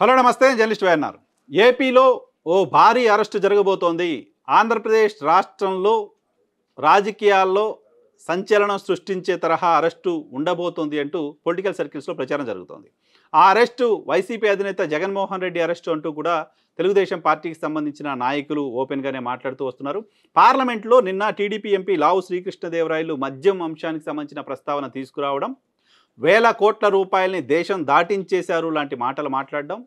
Hello నమస్తే journalist YNR. ఏపీలో ఓ భారీ అరెస్టు జరగబోతోంది. ఆంధ్రప్రదేశ్ రాష్ట్రంలో రాజకీయాల్లో సంచలనం సృష్టించే తరహా అరెస్టు ఉండబోతోంది అంటూ పొలిటికల్ సర్కిల్స్లో ప్రచారం జరుగుతోంది. ఆ అరెస్టు వైసీపీ అధినేత జగన్మోహన్ రెడ్డి అరెస్టు అంటూ కూడా తెలుగుదేశం పార్టీకి సంబంధించిన నాయకులు ఓపెన్గానే మాట్లాడుతూ వస్తున్నారు. పార్లమెంట్లో నిన్న టీడీపీ ఎంపీ లావు శ్రీకృష్ణదేవరాయలు మద్యం అంశానికి సంబంధించిన ప్రస్తావన తీసుకురావడం, వేల కోట్ల రూపాయలని దేశం దాటించేశారు లాంటి మాటలు మాట్లాడడం,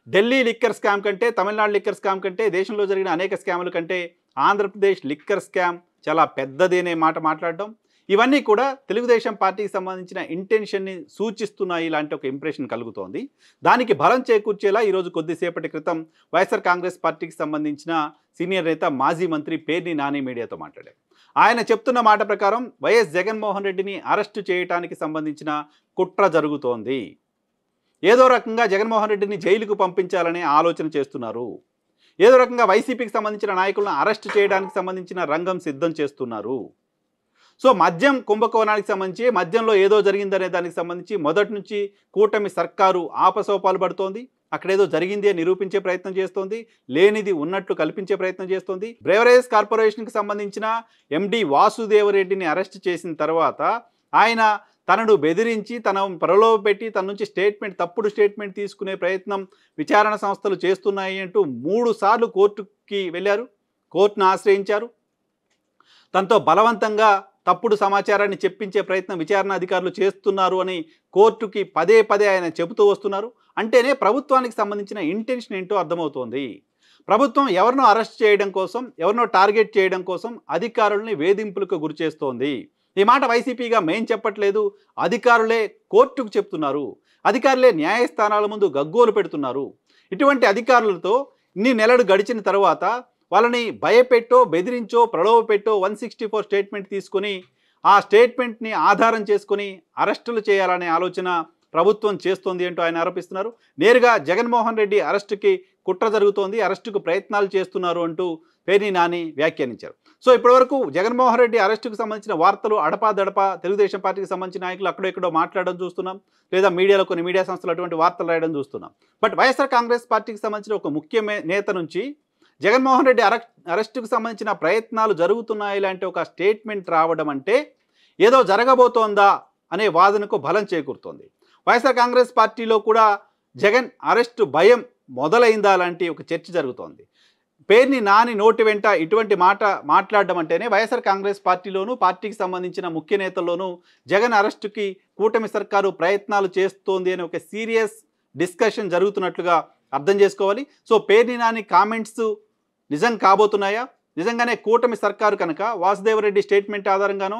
ఢిల్లీ లిక్కర్ స్కామ్ కంటే, తమిళనాడు లిక్కర్ స్కామ్ కంటే, దేశంలో జరిగిన అనేక స్కాముల కంటే ఆంధ్రప్రదేశ్ లిక్కర్ స్కామ్ చాలా పెద్దది అనే మాట మాట్లాడడం, ఇవన్నీ కూడా తెలుగుదేశం పార్టీకి సంబంధించిన ఇంటెన్షన్ని సూచిస్తున్నాయి లాంటి ఒక ఇంప్రెషన్ కలుగుతోంది. దానికి బలం చేకూర్చేలా ఈరోజు కొద్దిసేపటి క్రితం వైఎస్ఆర్ కాంగ్రెస్ పార్టీకి సంబంధించిన సీనియర్ నేత మాజీ మంత్రి పేర్ని నాని మీడియాతో మాట్లాడారు. ఆయన చెప్తున్న మాట ప్రకారం వైఎస్ జగన్మోహన్ రెడ్డిని అరెస్టు చేయడానికి సంబంధించిన కుట్ర జరుగుతోంది. ఏదో రకంగా జగన్మోహన్ రెడ్డిని జైలుకు పంపించాలనే ఆలోచన చేస్తున్నారు. ఏదో రకంగా వైసీపీకి సంబంధించిన నాయకులను అరెస్టు చేయడానికి సంబంధించిన రంగం సిద్ధం చేస్తున్నారు. సో మద్యం కుంభకోణానికి సంబంధించి, మద్యంలో ఏదో జరిగిందనే దానికి సంబంధించి మొదటి నుంచి కూటమి సర్కారు ఆపసోపాలు పడుతోంది. అక్కడేదో జరిగింది అని నిరూపించే ప్రయత్నం చేస్తోంది, లేనిది ఉన్నట్లు కల్పించే ప్రయత్నం చేస్తోంది. బ్రేవరేజ్ కార్పొరేషన్కి సంబంధించిన ఎండి వాసుదేవరెడ్డిని అరెస్ట్ చేసిన తర్వాత ఆయన తనను బెదిరించి, తన ప్రలోభపెట్టి తన నుంచి తప్పుడు స్టేట్మెంట్ తీసుకునే ప్రయత్నం విచారణ సంస్థలు చేస్తున్నాయి అంటూ 3 సార్లు కోర్టుకి వెళ్ళారు, కోర్టును ఆశ్రయించారు. తనతో బలవంతంగా తప్పుడు సమాచారాన్ని చెప్పించే ప్రయత్నం విచారణ అధికారులు చేస్తున్నారు అని కోర్టుకి పదే పదే ఆయన చెబుతూ వస్తున్నారు. అంటేనే ప్రభుత్వానికి సంబంధించిన ఇంటెన్షన్ ఏంటో అర్థమవుతోంది. ప్రభుత్వం ఎవరినో అరెస్ట్ చేయడం కోసం, ఎవరినో టార్గెట్ చేయడం కోసం అధికారుల్ని వేధింపులకు గురి చేస్తోంది. ఈ మాట వైసీపీగా మేం చెప్పట్లేదు, అధికారులే కోర్టుకు చెప్తున్నారు, అధికారులే న్యాయస్థానాల ముందు గగ్గోలు పెడుతున్నారు. ఇటువంటి అధికారులతో ఇన్ని నెలలు గడిచిన తర్వాత వాళ్ళని భయపెట్టో, బెదిరించో, ప్రలోభపెట్టో 164 స్టేట్మెంట్ తీసుకొని ఆ స్టేట్మెంట్ని ఆధారం చేసుకొని అరెస్టులు చేయాలనే ఆలోచన ప్రభుత్వం చేస్తోంది అంటూ ఆయన ఆరోపిస్తున్నారు. నేరుగా జగన్మోహన్ రెడ్డి అరెస్టుకి కుట్ర జరుగుతోంది, అరెస్టుకు ప్రయత్నాలు చేస్తున్నారు అంటూ పేర్ని నాని వ్యాఖ్యానించారు. సో ఇప్పటివరకు జగన్మోహన్ రెడ్డి అరెస్టుకు సంబంధించిన వార్తలు అడపాదడపా తెలుగుదేశం పార్టీకి సంబంధించిన నాయకులు అక్కడెక్కడో మాట్లాడడం చూస్తున్నాం, లేదా మీడియాలో కొన్ని మీడియా సంస్థలు అటువంటి వార్తలు రాయడం చూస్తున్నాం. బట్ వైఎస్ఆర్ కాంగ్రెస్ పార్టీకి సంబంధించిన ఒక ముఖ్య నేత నుంచి జగన్మోహన్ రెడ్డి అరెస్టుకు సంబంధించిన ప్రయత్నాలు జరుగుతున్నాయి లాంటి ఒక స్టేట్మెంట్ రావడం అంటే ఏదో జరగబోతోందా అనే వాదనకు బలం చేకూరుతోంది. వైఎస్ఆర్ కాంగ్రెస్ పార్టీలో కూడా జగన్ అరెస్టు భయం మొదలైందా లాంటి ఒక చర్చ జరుగుతోంది. పేర్ని నాని నోటి వెంట ఇటువంటి మాట మాట్లాడడం అంటేనే వైఎస్ఆర్ కాంగ్రెస్ పార్టీలోనూ, పార్టీకి సంబంధించిన ముఖ్య నేతల్లోనూ జగన్ అరెస్టుకి కూటమి సర్కారు ప్రయత్నాలు చేస్తోంది అనే ఒక సీరియస్ డిస్కషన్ జరుగుతున్నట్లుగా అర్థం చేసుకోవాలి. సో పేర్ని నాని కామెంట్స్ నిజం కాబోతున్నాయా? నిజంగానే కూటమి సర్కారు కనుక వాసుదేవరెడ్డి స్టేట్మెంట్ ఆధారంగానో,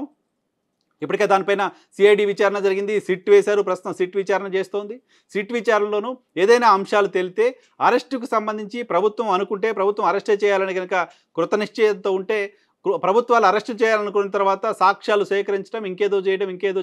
ఇప్పటికే దానిపైన సిఐడి విచారణ జరిగింది, సిట్ వేశారు, ప్రస్తుతం సిట్ విచారణ చేస్తోంది. సిట్ విచారణలోనూ ఏదైనా అంశాలు తేలితే అరెస్టుకు సంబంధించి ప్రభుత్వం అనుకుంటే, ప్రభుత్వం అరెస్టే చేయాలని కనుక కృతనిశ్చయంతో ఉంటే, ప్రభుత్వాలు అరెస్టు చేయాలనుకున్న తర్వాత సాక్ష్యాలు సేకరించడం, ఇంకేదో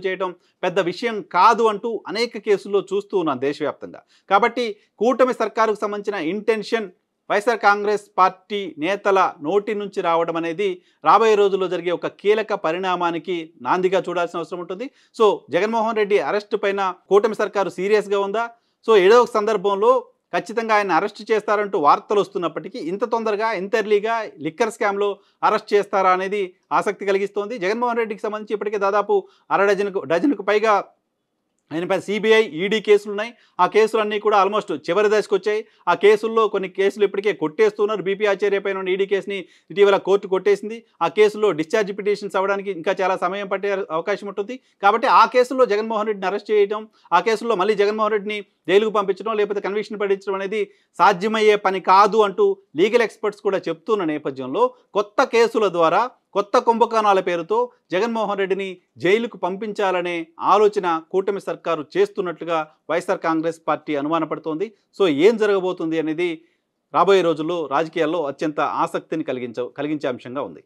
చేయడం పెద్ద విషయం కాదు అంటూ అనేక కేసుల్లో చూస్తూ ఉన్నాం దేశవ్యాప్తంగా. కాబట్టి కూటమి సర్కారుకు సంబంధించిన ఇంటెన్షన్ వైఎస్ఆర్ కాంగ్రెస్ పార్టీ నేతల నోటి నుంచి రావడం అనేది రాబోయే రోజుల్లో జరిగే ఒక కీలక పరిణామానికి నాందిగా చూడాల్సిన అవసరం ఉంటుంది. సో జగన్మోహన్ రెడ్డి అరెస్టు పైన కూటమి సర్కారు సీరియస్గా ఉందా? సో ఏదో ఒక సందర్భంలో ఖచ్చితంగా ఆయన అరెస్ట్ చేస్తారంటూ వార్తలు వస్తున్నప్పటికీ ఇంత తొందరగా, ఇంత ఎర్లీగా లిక్కర్ స్కామ్లో అరెస్ట్ చేస్తారా అనేది ఆసక్తి కలిగిస్తోంది. జగన్మోహన్ రెడ్డికి సంబంధించి ఇప్పటికే దాదాపు డజన్కు పైగా ఆయనపై సిబిఐ, ఈడీ కేసులు ఉన్నాయి. ఆ కేసులన్నీ కూడా ఆల్మోస్ట్ చివరి దశకు వచ్చాయి. ఆ కేసుల్లో కొన్ని కేసులు ఇప్పటికే కొట్టేస్తున్నారు. బీపీ ఆచార్య పైన ఉన్న ఈడీ కేసుని ఇటీవల కోర్టు కొట్టేసింది. ఆ కేసులో డిశ్చార్జ్ పిటిషన్స్ అవ్వడానికి ఇంకా చాలా సమయం పట్టే అవకాశం ఉంటుంది. కాబట్టి ఆ కేసుల్లో జగన్మోహన్ రెడ్డిని అరెస్ట్ చేయడం, ఆ కేసుల్లో మళ్ళీ జగన్మోహన్ రెడ్డిని జైలుకు పంపించడం, లేకపోతే కన్విక్షన్ పడించడం అనేది సాధ్యమయ్యే పని కాదు అంటూ లీగల్ ఎక్స్పర్ట్స్ కూడా చెప్తున్న నేపథ్యంలో కొత్త కేసుల ద్వారా, కొత్త కుంభకోణాల పేరుతో జగన్మోహన్ రెడ్డిని జైలుకు పంపించాలనే ఆలోచన కూటమి సర్కారు చేస్తున్నట్లుగా వైఎస్ఆర్ కాంగ్రెస్ పార్టీ అనుమానపడుతోంది. సో ఏం జరగబోతుంది అనేది రాబోయే రోజుల్లో రాజకీయాల్లో అత్యంత ఆసక్తిని కలిగించే అంశంగా ఉంది.